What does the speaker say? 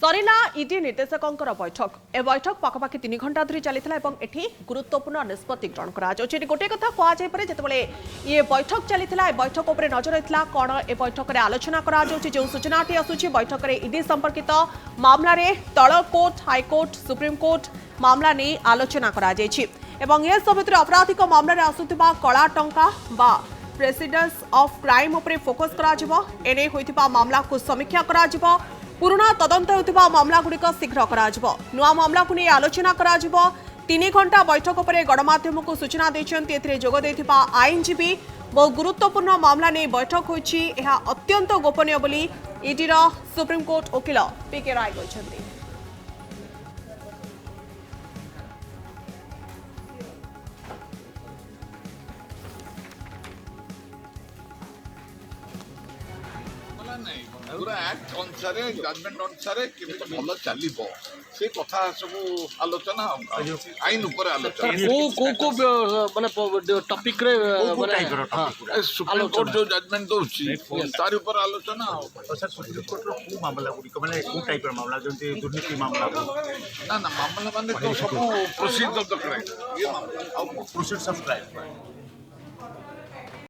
सरिला ED निर्देशकों बैठक ए बैठक पाखापाखि 3 घंटा धरी चली एठी गुरुत्वपूर्ण निष्पत्ति ग्रहण करा गोटे कथा कहुए जिते ये बैठक चली बैठक उपर नजर रही कौन ए बैठक में आलोचना करा जो सूचनाटी आसूची बैठक में इडी संपर्कित मामला तल कोर्ट हाईकोर्ट सुप्रीमकोर्ट मामला नहीं आलोचना करा ए सब अपराधिक मामलें आसुवा कला टंका बा प्रेसिडेंस ऑफ क्राइम उपरे फोकस करा एने होइतिबा मामला को समीक्षा करा पुराना तदंत होता मामला गुड़िक शीघ्र नुआ मामला को नहीं आलोचना करा 3 घंटा बैठक पर गणमाध्यम को सूचना देते जोगदे आईनजीवी बहु गुरुत्वपूर्ण मामला नहीं बैठक होती अत्यंत गोपनीय बोली ईडीर सुप्रीमकोर्ट वकिल पीके राय कहते पूरा एक्ट अनुसार जजमेंट अनुसार केमिति भल चलिबो से कथा सब आलोचना आईन ऊपर आलोचना को माने टॉपिक रे माने सुप्रीम कोर्ट जो जजमेंट दोछि तार ऊपर आलोचना सर सुप्रीम कोर्ट रो को मामला गुडी को माने को टाइप रो मामला जंती दुर्नीति मामला ना मामला माने तो सब प्रोसीजर तो करे ये मामला प्रोसीजर ऑफ क्राइम